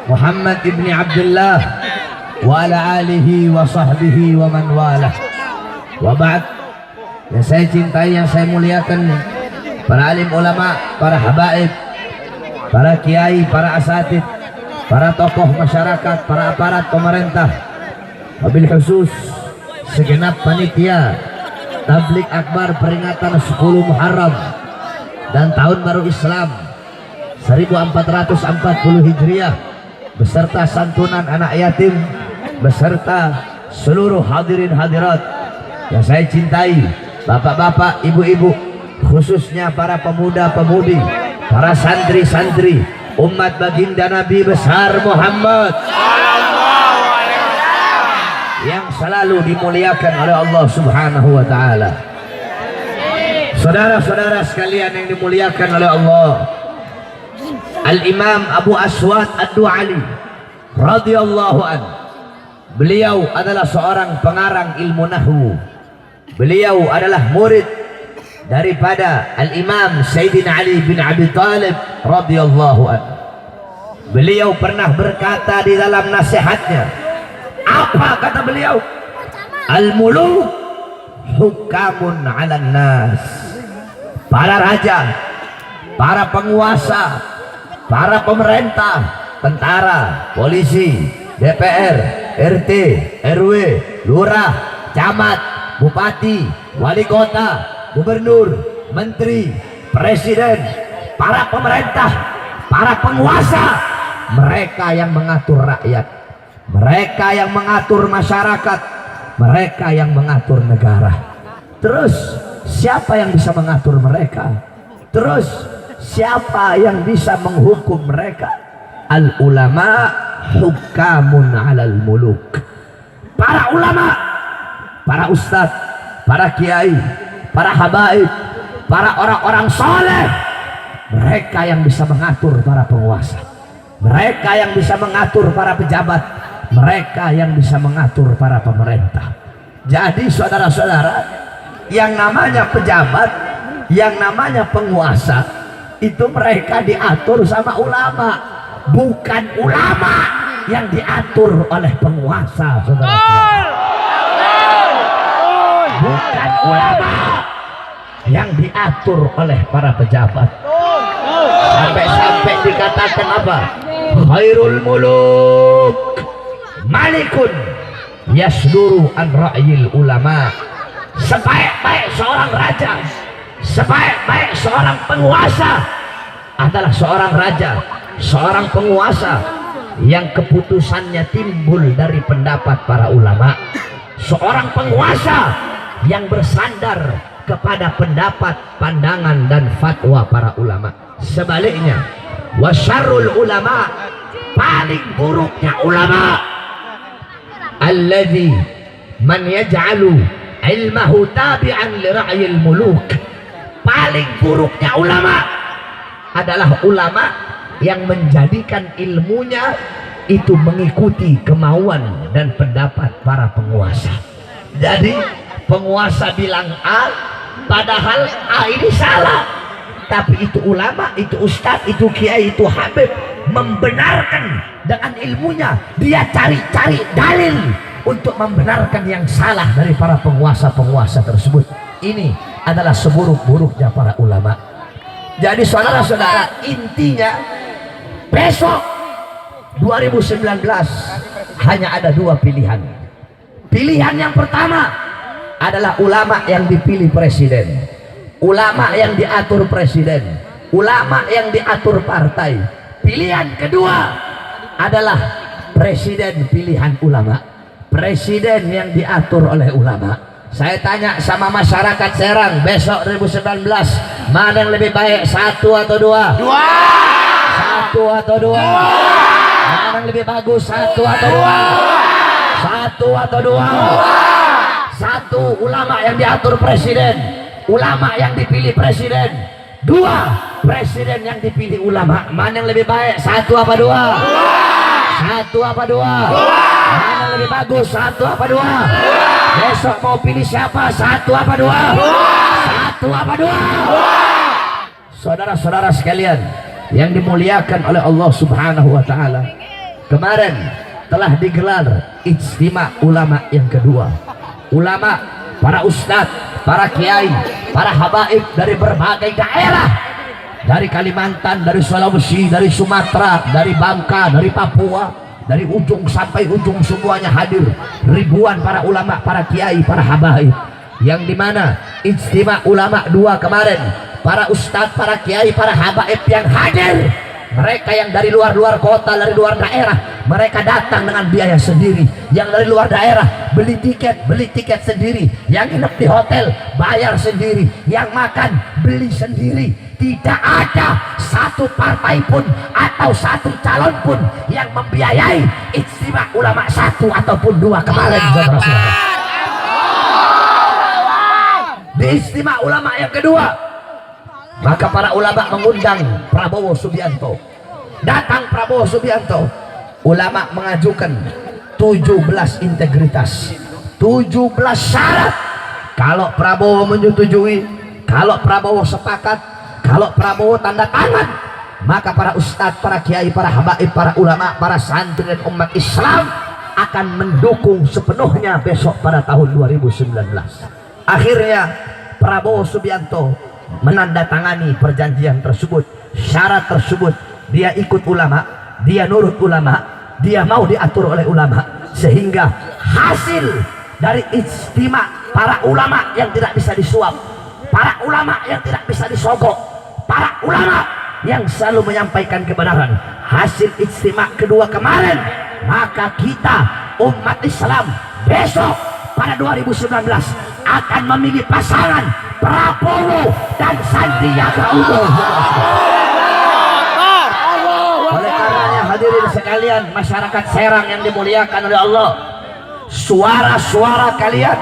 Muhammad ibn Abdullah wa ala alihi wa sahbihi wa man walah. Wa ba'd. Yang saya cintai, yang saya muliakan, para alim ulama, para habaib, para kiai, para asatid, para tokoh masyarakat, para aparat pemerintah, wabil khusus segenap panitia tablik akbar peringatan 10 Muharram dan tahun baru Islam 1440 Hijriah, beserta santunan anak yatim, beserta seluruh hadirin hadirat yang saya cintai, bapak-bapak, ibu-ibu, khususnya para pemuda-pemudi, para santri-santri umat baginda Nabi besar Muhammad yang selalu dimuliakan oleh Allah Subhanahu wa ta'ala. Saudara-saudara sekalian yang dimuliakan oleh Allah, Al-Imam Abu Aswad Ad-Du'ali radhiyallahu an, beliau adalah seorang pengarang ilmu nahwu. Beliau adalah murid daripada Al-Imam Sayyidina Ali bin Abi Thalib radhiyallahu an. Beliau pernah berkata di dalam nasihatnya, apa kata beliau? Al-muluk hukamun 'alan nas. Para raja, para penguasa, para pemerintah, tentara, polisi, DPR, RT, RW, lurah, camat, bupati, wali kota, gubernur, menteri, presiden, para pemerintah, para penguasa, mereka yang mengatur rakyat, mereka yang mengatur masyarakat, mereka yang mengatur negara. Terus siapa yang bisa mengatur mereka? Terus siapa yang bisa menghukum mereka? Al ulama hukamun 'alal muluk. Para ulama, para ustadz, para kiai, para habaib, para orang-orang soleh, mereka yang bisa mengatur para penguasa, mereka yang bisa mengatur para pejabat, mereka yang bisa mengatur para pemerintah. Jadi saudara-saudara, yang namanya pejabat, yang namanya penguasa, itu mereka diatur sama ulama, bukan ulama yang diatur oleh penguasa, saudara-saudara. Bukan ulama yang diatur oleh para pejabat. Sampai-sampai dikatakan apa? Khairul muluk malikun yasduru an ra'yil ulama. Sebaik-baik seorang raja, sebaik-baik seorang penguasa adalah seorang raja, seorang penguasa yang keputusannya timbul dari pendapat para ulama, seorang penguasa yang bersandar kepada pendapat, pandangan dan fatwa para ulama. Sebaliknya, wasyarrul ulama, paling buruknya ulama, alladzi man yaj'alu ilmahu tabi'an li ra'yil muluk. Paling buruknya ulama adalah ulama yang menjadikan ilmunya itu mengikuti kemauan dan pendapat para penguasa. Jadi penguasa bilang A, padahal A ini salah, tapi itu ulama, itu ustadz, itu kiai, itu habib membenarkan dengan ilmunya. Dia cari-cari dalil untuk membenarkan yang salah dari para penguasa-penguasa tersebut. Ini adalah seburuk-buruknya para ulama. Jadi saudara-saudara, intinya besok 2019 hanya ada dua pilihan. Pilihan yang pertama adalah ulama yang dipilih presiden, ulama yang diatur presiden, ulama yang diatur partai. Pilihan kedua adalah presiden pilihan ulama, presiden yang diatur oleh ulama. Saya tanya sama masyarakat Serang, besok 2019 mana yang lebih baik, satu atau dua? Dua. Satu atau dua? Mana yang lebih bagus, satu atau dua? Satu atau dua? Satu, ulama yang diatur presiden, ulama yang dipilih presiden. Dua, presiden yang dipilih ulama. Mana yang lebih baik, satu apa dua? Satu apa dua? Mana yang lebih bagus, satu apa dua? Besok mau pilih siapa, satu apa dua? Satu apa dua? Saudara-saudara sekalian yang dimuliakan oleh Allah Subhanahu wa ta'ala, kemarin telah digelar ijtima ulama yang kedua. Ulama, para ustadz, para kiai, para habaib dari berbagai daerah, dari Kalimantan, dari Sulawesi, dari Sumatera, dari Bangka, dari Papua, dari ujung sampai ujung semuanya hadir. Ribuan para ulama, para kiai, para habaib, yang dimana ijtima ulama 2 kemarin, para ustadz, para kiai, para habaib yang hadir, mereka yang dari luar kota, dari luar daerah, mereka datang dengan biaya sendiri. Yang dari luar daerah beli tiket sendiri. Yang nginep di hotel bayar sendiri. Yang makan beli sendiri. Tidak ada satu partai pun atau satu calon pun yang membiayai ijtima ulama 1 ataupun 2 kemarin. Di ijtima ulama yang kedua, maka para ulama mengundang Prabowo Subianto. Datang Prabowo Subianto, ulama mengajukan 17 integritas, 17 syarat. Kalau Prabowo menyetujui, kalau Prabowo sepakat, kalau Prabowo tanda tangan, maka para ustadz, para kiai, para habaib, para ulama, para santri dan umat Islam akan mendukung sepenuhnya besok pada tahun 2019. Akhirnya Prabowo Subianto menandatangani perjanjian tersebut, syarat tersebut. Dia ikut ulama, dia nurut ulama, dia mau diatur oleh ulama, sehingga hasil dari ijtima para ulama yang tidak bisa disuap, para ulama yang tidak bisa disogok, para ulama yang selalu menyampaikan kebenaran, hasil ijtima kedua kemarin, maka kita umat Islam besok pada 2019 akan memilih pasangan Prabowo dan Sandiaga Uno. Oleh karenanya hadirin sekalian, masyarakat Serang yang dimuliakan oleh Allah, suara-suara kalian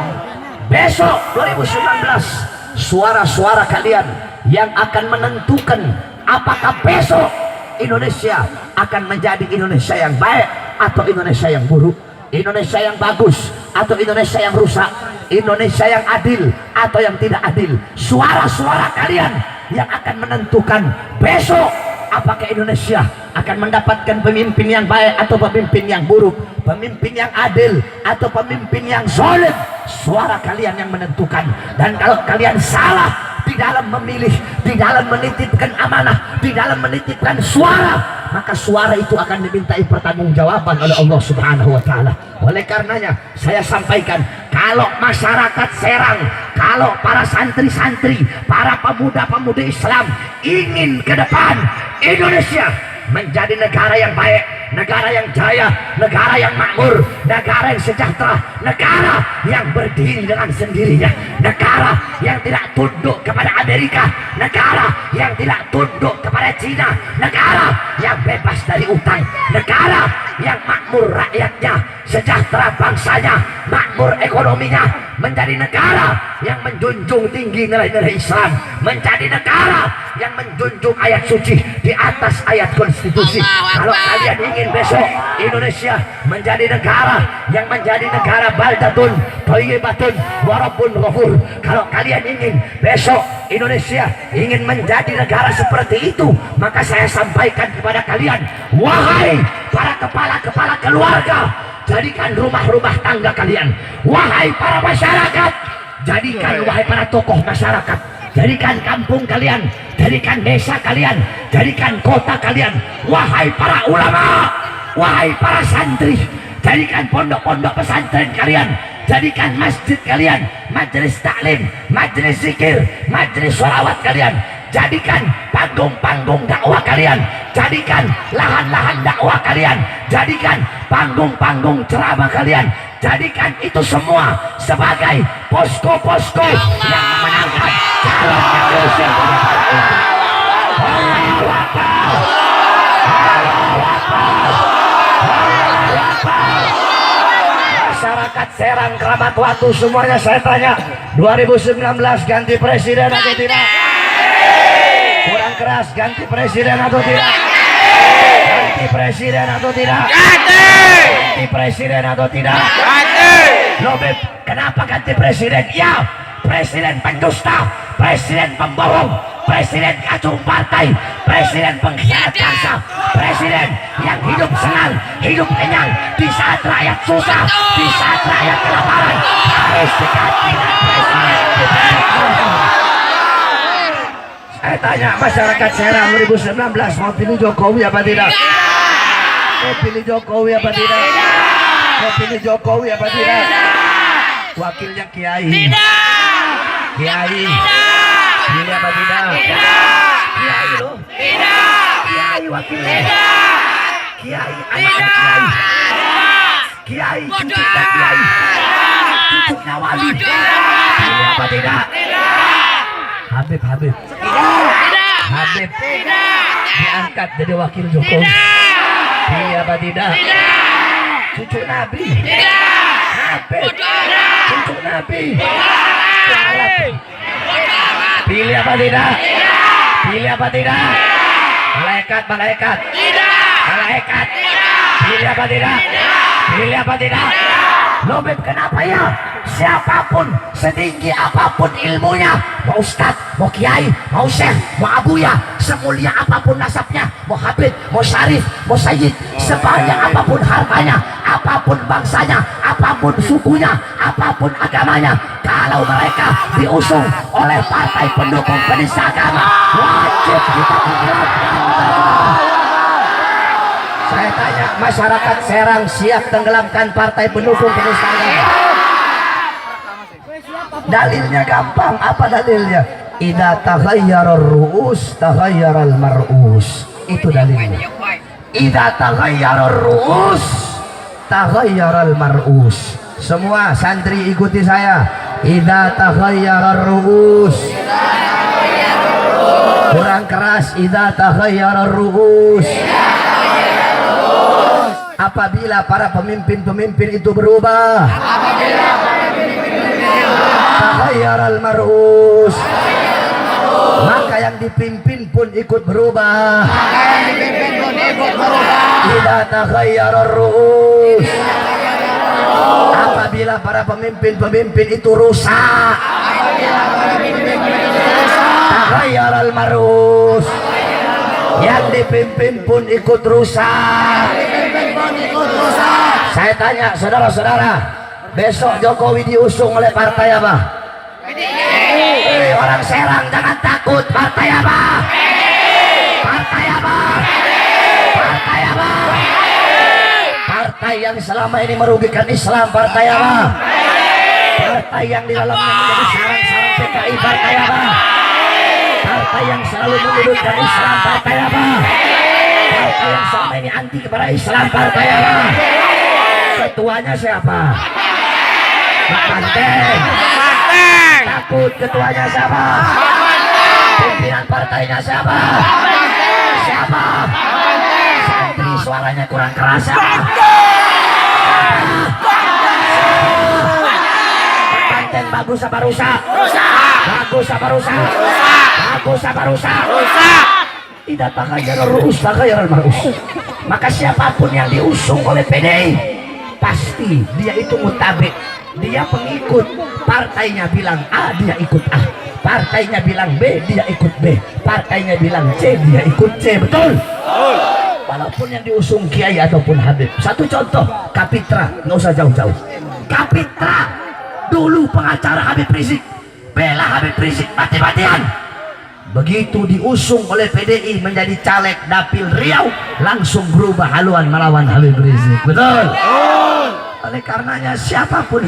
besok 2019, suara-suara kalian yang akan menentukan apakah besok Indonesia akan menjadi Indonesia yang baik atau Indonesia yang buruk, Indonesia yang bagus atau Indonesia yang rusak, Indonesia yang adil atau yang tidak adil. Suara-suara kalian yang akan menentukan besok apakah Indonesia akan mendapatkan pemimpin yang baik atau pemimpin yang buruk, pemimpin yang adil atau pemimpin yang zalim. Suara kalian yang menentukan. Dan kalau kalian salah di dalam memilih, di dalam menitipkan amanah, di dalam menitipkan suara, maka suara itu akan dimintai pertanggungjawaban oleh Allah Subhanahu wa Ta'ala. Oleh karenanya saya sampaikan, kalau masyarakat Serang, kalau para santri-santri, para pemuda-pemudi Islam ingin ke depan Indonesia menjadi negara yang baik, negara yang jaya, negara yang makmur, negara yang sejahtera, negara yang berdiri dengan sendirinya, negara yang tidak tunduk kepada Amerika, negara yang tidak tunduk kepada Cina, negara yang bebas dari utang, negara yang makmur rakyatnya, sejahtera bangsanya, makmur ekonominya, menjadi negara yang menjunjung tinggi nilai-nilai Islam, menjadi negara yang menjunjung ayat suci di atas ayat konstitusi. Kalau kalian ingin besok Indonesia menjadi negara yang menjadi negara baldatun thayyibatun wa rabbun ghafur, kalau kalian ingin besok Indonesia ingin menjadi negara seperti itu, maka saya sampaikan kepada kalian, wahai para kepala-kepala keluarga, jadikan rumah-rumah tangga kalian. Wahai para masyarakat, jadikan, wahai para tokoh masyarakat, jadikan kampung kalian, jadikan desa kalian, jadikan kota kalian. Wahai para ulama, wahai para santri, jadikan pondok-pondok pesantren kalian, jadikan masjid kalian, majelis taklim, majelis zikir, majelis sholawat kalian, jadikan panggung-panggung dakwah kalian, jadikan lahan-lahan dakwah kalian, jadikan panggung-panggung ceramah kalian, jadikan itu semua sebagai posko-posko yang memenangkan calon yang diusung pada hari ini. Allahu Akbar, Allahu Akbar, Allahu Akbar. Masyarakat Serang, Keramat Watu, semuanya saya tanya, 2019 ganti presiden atau tidak? Kurang keras, ganti presiden atau tidak? Ganti presiden atau tidak? Ganti presiden atau tidak? Loh Beb, kenapa ganti presiden? Ya, presiden pendusta, presiden pembohong, presiden kacung partai, presiden pengkhianat bangsa, presiden yang hidup senang, hidup kenyang di saat rakyat susah, di saat rakyat kelaparan. Harus diganti presiden. Saya tanya masyarakat Serang 2019 mau pilih Jokowi apa tidak? Mau pilih Jokowi apa tidak? Mau pilih Jokowi apa tidak? Wakilnya Kiai. Kiai. Pilih apa tidak? Kiai loh. Kiai wakilnya. Kiai anaknya Kiai. Kiai cucunya Kiai. Cucunya Wali. Pilih apa tidak? Habib. Habib diangkat jadi wakil Jokowi. Iya apa tidak? Cucu Nabi. Habib cucu Nabi. Pilih apa tidak? Pilih apa tidak? Malaikat. Malaikat. Pilih apa tidak? Pilih apa tidak? Lobet kenapa ya? Siapapun setinggi apapun ilmunya, mau ustadz, mau kiai, mau syekh, mau abuya, semulia apapun nasabnya, mau habib, mau syarif, mau sayyid, sebanyak apapun hartanya, apapun bangsanya, apapun sukunya, apapun agamanya, kalau mereka diusung oleh partai pendukung penista agama, wajib kita tenggelamkan. Saya tanya masyarakat Serang siap tenggelamkan partai pendukung penista agama? Dalilnya gampang. Apa dalilnya? Idza taghayyara ar-ru'us taghayyara al-mar'us. Itu dalilnya. Idza taghayyara ar-ru'us taghayyara al-mar'us. Semua santri ikuti saya. Idza taghayyara ar-ru'us. Kurang keras. Idza taghayyara ar-ru'us. Apabila para pemimpin-pemimpin itu berubah. Taghayyara al-mar'us. Maka yang dipimpin pun ikut berubah. Idza taghayyara ar-ru'us. Apabila para pemimpin-pemimpin itu rusak. Taghayyara al-mar'us. Yang dipimpin pun ikut rusak. Saya tanya saudara-saudara, besok Jokowi diusung oleh partai apa? Orang Serang jangan takut. Partai apa? Partai apa? Partai apa? Partai yang selama ini merugikan Islam. Partai apa? Partai yang di dalamnya menjadi sarang-sarang PKI. Partai apa? Partai yang selalu menyudutkan Islam. Partai apa? Partai yang selama ini anti kepada Islam. Partai apa? Ketuanya siapa? Pak Banteng. Takut ketuanya siapa? Pimpinan partainya siapa? Siapa? Santri suaranya kurang keras siapa? Pak Banteng bagus apa rusak? Bagus apa rusak? Bagus apa rusak? Tidak taghayyara ar-ru'us taghayyara al-mar'us. Maka siapapun yang diusung oleh PDI pasti dia itu mutabik, dia pengikut. Partainya bilang A, dia ikut A. Partainya bilang B, dia ikut B. Partainya bilang C, dia ikut C. Betul? Walaupun yang diusung kiai ataupun habib. Satu contoh, Kapitra, nggak usah jauh-jauh. Kapitra dulu pengacara Habib Rizik, bela Habib Rizik mati-matian. Begitu diusung oleh PDI menjadi caleg Dapil Riau, langsung berubah haluan melawan Habib Rizik. Betul? Oleh karenanya siapapun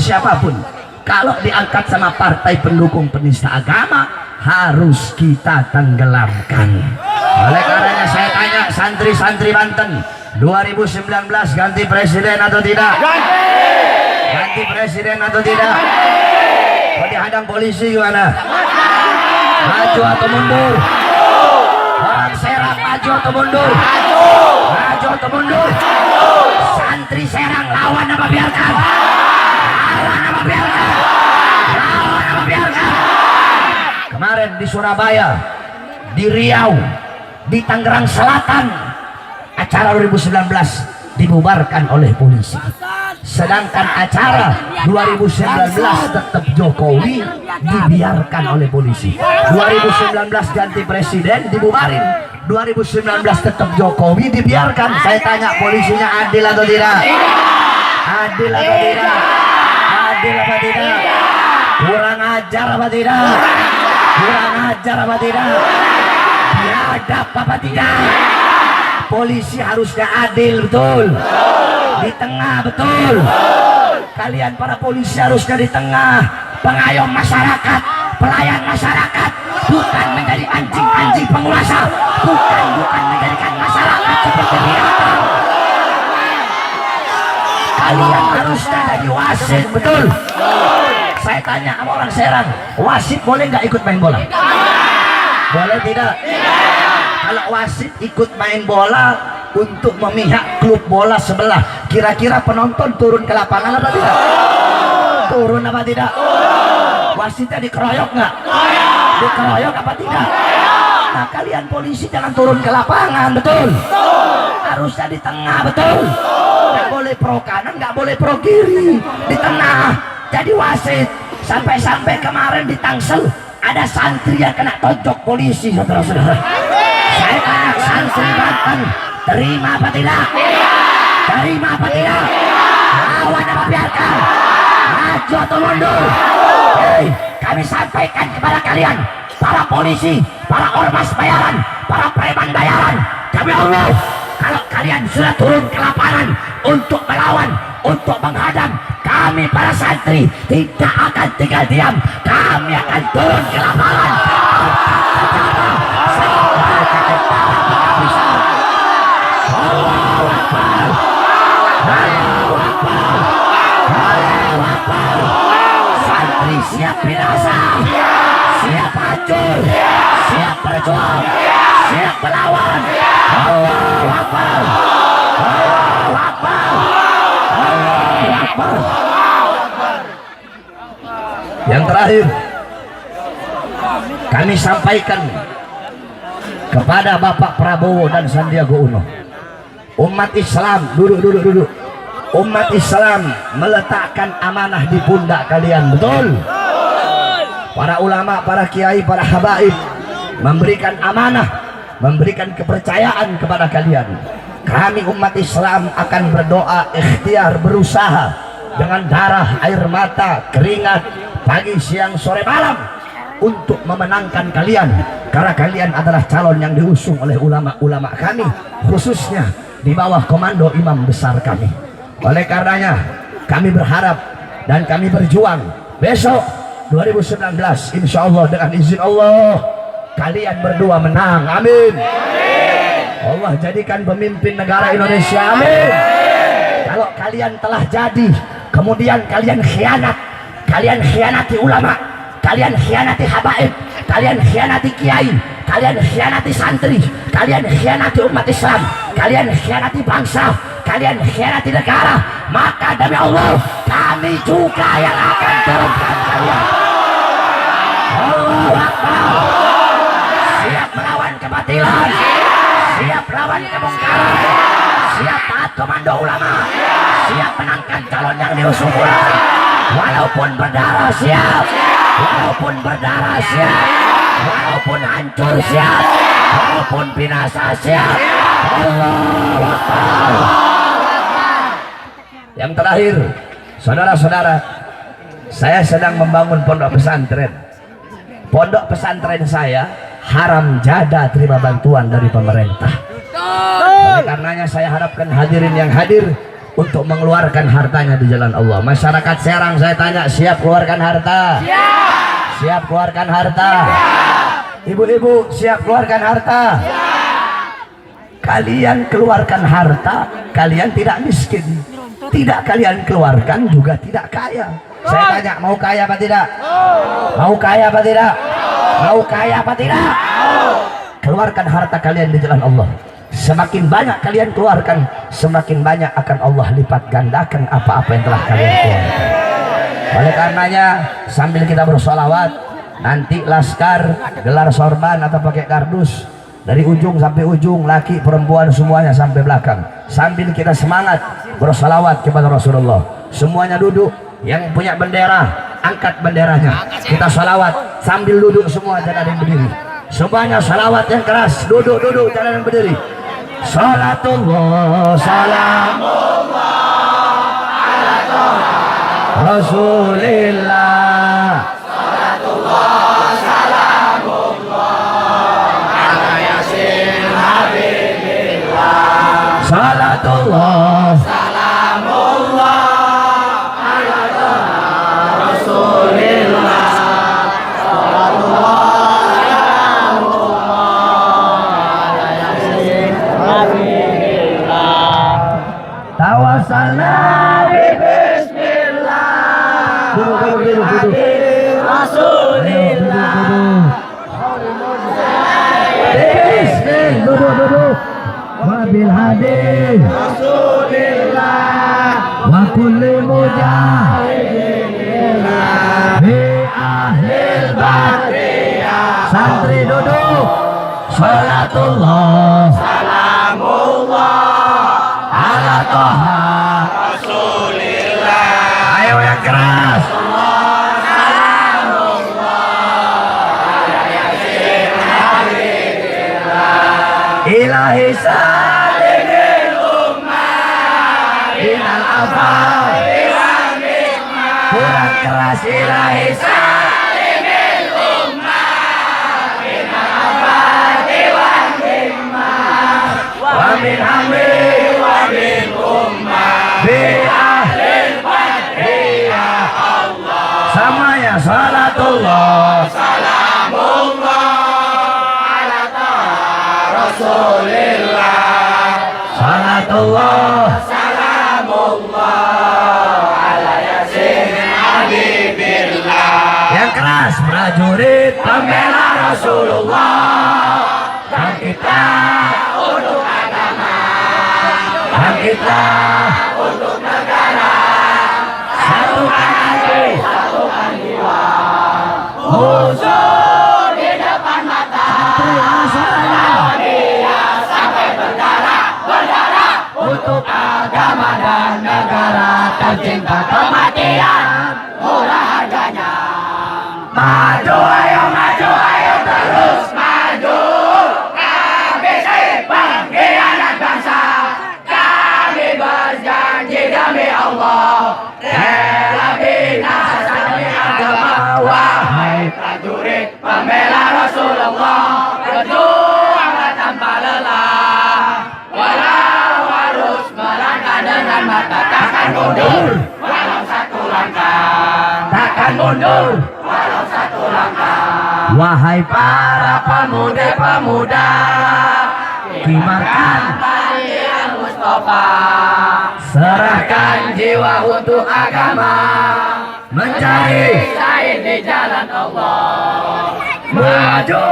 kalau diangkat sama partai pendukung penista agama harus kita tenggelamkan. Oleh karenanya saya tanya santri-santri Banten, 2019 ganti presiden atau tidak? Ganti presiden atau tidak? Kalau dihadang polisi gimana? Maju atau mundur? Orang Serang maju atau mundur? Maju atau mundur? Santri Serang lawan apa biarkan? Lawan apa biarkan? Lawan apa biarkan? Kemarin di Surabaya, di Riau, di Tangerang Selatan, acara 2019 dibubarkan oleh polisi. sedangkan acara 2019 tetap Jokowi dibiarkan oleh polisi. 2019 ganti presiden dibubarin, 2019 tetap Jokowi dibiarkan. Saya tanya, polisinya adil atau tidak? Adil atau tidak? Adil apa tidak? Kurang ajar apa tidak? Kurang ajar apa tidak? Biadab apa tidak? Polisi harusnya adil, betul? Di tengah, betul? Kalian para polisi harusnya di tengah, pengayom masyarakat, pelayan masyarakat, bukan menjadi anjing-anjing penguasa, bukan menjadikan masyarakat seperti binatang. Kalian harusnya jadi wasit, betul? Saya tanya sama orang Serang, wasit boleh nggak ikut main bola? Boleh tidak? Kalau wasit ikut main bola untuk memihak klub bola sebelah, kira-kira penonton turun ke lapangan apa tidak? Turun apa tidak? Wasitnya dikeroyok nggak? Dikeroyok apa tidak? Nah, kalian polisi jangan turun ke lapangan, betul? Harusnya di tengah, betul? Nggak boleh pro kanan, nggak boleh pro kiri, di tengah. Jadi wasit. Sampai-sampai kemarin di Tangsel ada santri yang kena tonjok polisi, saudara-saudara. Saya tanya, santri Banten terima apa tidak? Terima apa tidak? Lawan apa biarkan? Maju atau mundur? Hei, kami sampaikan kepada kalian, para polisi, para ormas bayaran, para preman bayaran, demi Allah, kalau kalian sudah turun ke lapangan untuk melawan, untuk menghadang, kami para santri tidak akan tinggal diam. Kami akan turun ke lapangan. Allahu Akbar. Allahu Akbar. Allahu Akbar. Santri siap binasa, siap hancur, siap berjuang, siap melawan. Allahu Akbar. Allahu Akbar. Allahu Akbar. Yang terakhir, kami sampaikan kepada Bapak Prabowo dan Sandiaga Uno, umat Islam duduk. Umat Islam meletakkan amanah di pundak kalian, betul? Para ulama, para kiai, para habaib memberikan amanah, memberikan kepercayaan kepada kalian. Kami umat Islam akan berdoa, ikhtiar, berusaha dengan darah, air mata, keringat, pagi, siang, sore, malam untuk memenangkan kalian, karena kalian adalah calon yang diusung oleh ulama-ulama kami, khususnya di bawah komando imam besar kami. Oleh karenanya kami berharap dan kami berjuang besok 2019 insya Allah dengan izin Allah kalian berdua menang, amin. Allah jadikan pemimpin negara Indonesia, amin. Kalau kalian telah jadi kemudian kalian khianat, kalian khianati ulama, kalian khianati habaib, kalian khianati kiai, kalian khianati santri, kalian khianati umat Islam, kalian khianati bangsa, kalian khianati negara, maka demi Allah kami juga yang akan turunkan kalian. Allahu Akbar. Siap melawan kebatilan, siap melawan kemungkaran, siap taat komando ulama, siap menangkan calon yang diusung ulama. Walaupun berdarah siap, walaupun berdarah siap, walaupun hancur siap, walaupun binasa siap. Allahu Akbar. Yang terakhir, saudara-saudara, saya sedang membangun pondok pesantren. Pondok pesantren saya haram jada terima bantuan dari pemerintah. Oleh karenanya saya harapkan hadirin yang hadir untuk mengeluarkan hartanya di jalan Allah. Masyarakat Serang saya tanya, siap keluarkan harta? Siap keluarkan harta? Ibu-ibu siap keluarkan harta? Kalian keluarkan harta, kalian tidak miskin. Tidak kalian keluarkan juga tidak kaya. Saya tanya, mau kaya apa tidak? Mau kaya apa tidak? Mau kaya apa tidak? Keluarkan harta kalian di jalan Allah. Semakin banyak kalian keluarkan, semakin banyak akan Allah lipat gandakan apa-apa yang telah kalian keluarkan. Oleh karenanya sambil kita bersolawat, nanti laskar gelar sorban atau pakai kardus dari ujung sampai ujung, laki perempuan semuanya sampai belakang, sambil kita semangat bersalawat kepada Rasulullah. Semuanya duduk, yang punya bendera angkat benderanya, kita salawat sambil duduk semua, jangan ada yang berdiri. Semuanya salawat yang keras, duduk jangan ada yang berdiri. Salatullah salamullah ala toha Rasulillah. Salatullah salamullah ala yasin habibillah. Salatullah salamullah ala toha Rasulillah. Salatullah tawasalna bismillah duduk Rasulillah. Bismillah duduk wabil hadis Rasulillah wa kulli mujahidin bi ahlil badriyah. Santri duduk. Salatullah salamullah ala toha Rasulillah. Ayo yang keras. Ilahi salimil ummah minal afal wal nikmah. Kurang keras. Ilahi salimil ummah minal afal wal nikmah wa min hamdi wa min ummah bi ahlil badriyah Allah. Samanya salatullah salamullah ala taha Rasulillah. Salatullah salamullah ala yasin habibillah. Yang keras. Prajurit pembela Rasulullah, bangkitlah untuk agama, bangkitlah untuk negara, satukan hati, satukan jiwa, musuh di depan mata, lawan dia sampai berdarah untuk agama dan negara tercinta. Kematian murah harganya. Maju ayo terus maju. KBC pengkhianat bangsa. Kami berjanji demi Allah rela binasa demi agama. Wahai prajurit pembela Rasulullah, berjuanglah tanpa lelah, walau harus melangkah dengan mata. Takkan mundur walau satu langkah, takkan mundur walau satu langkah. Wahai para pemuda-pemuda, kibarkan tali Al-Mustafa, serahkan jiwa untuk agama, mencari syahid di jalan Allah. Maju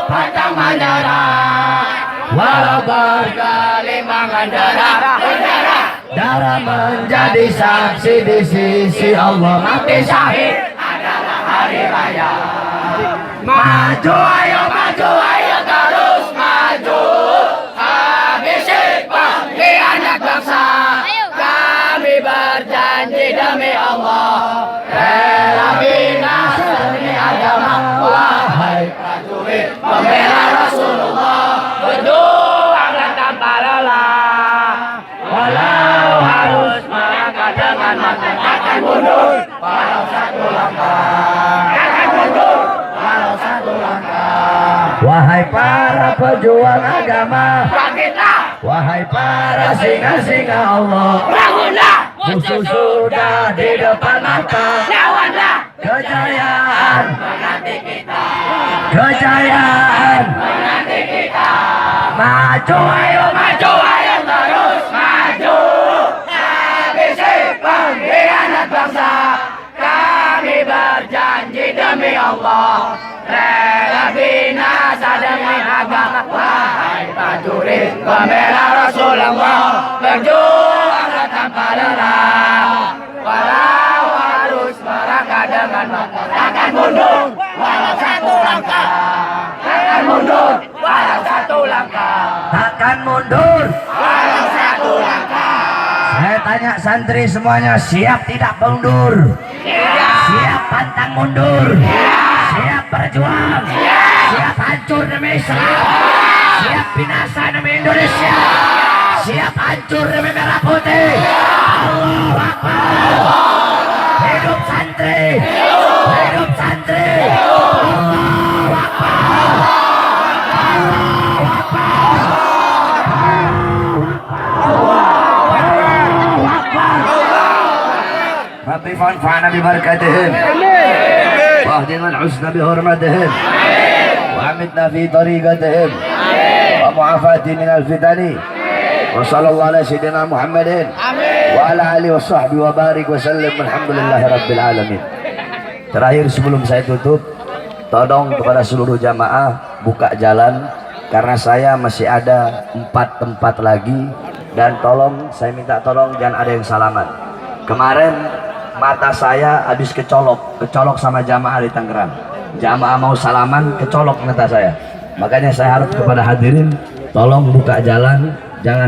pantang menyerah, walau bergelimpangan darah menjadi saksi di sisi Allah. Mati syahid adalah hari raya. Maju ayo terus maju. Habisi pengkhianat bangsa. Kami berjanji demi Allah rela binasa demi agama. Wahai prajurit pembela Rasulullah, berjuanglah tanpa lelah, walau harus melangkah dengan mata. Takkan mundur walau satu langkah, takkan mundur walau satu langkah. Wahai para pejuang agama, bangkitlah. Wahai para singa-singa Allah, bangunlah. Musuh sudah di depan mata, lawanlah. Kejayaan menanti kita, kejayaan menanti kita. Maju ayo terus maju. Habisi pengkhianat bangsa. Kami berjanji demi Allah rela binasa demi agama. Wahai prajurit pembela Rasulullah, berjuanglah tanpa lelah, walau harus merangkak dengan mata. Takkan mundur walau satu langkah, takkan mundur walau satu langkah, takkan mundur walau satu langkah. tanya santri semuanya, siap tidak mundur? Siap pantang mundur? Siap berjuang? Siap hancur demi Islam? Siap binasa demi Indonesia? Siap hancur demi merah putih? Allahu Akbar. Hidup santri, hidup santri. Allahu Akbar. Allahu Akbar. Allahu Akbar. Rabbi fanfa'na bi barakatihim wahdina al-husna bi hurmatihim wa amitna fi tariqatihim wa mu'afati min al-fitani wa sallallahu ala sayyidina Muhammadin wa ala alihi wa sahbihi wa barik wa sallim alhamdulillahi rabbil alamin. Terakhir sebelum saya tutup, tolong kepada seluruh jamaah buka jalan karena saya masih ada 4 tempat lagi, dan tolong saya minta tolong jangan ada yang salaman. Kemarin mata saya habis kecolok sama jamaah di Tangerang. Jamaah mau salaman, kecolok mata saya. Makanya saya harap kepada hadirin tolong buka jalan, jangan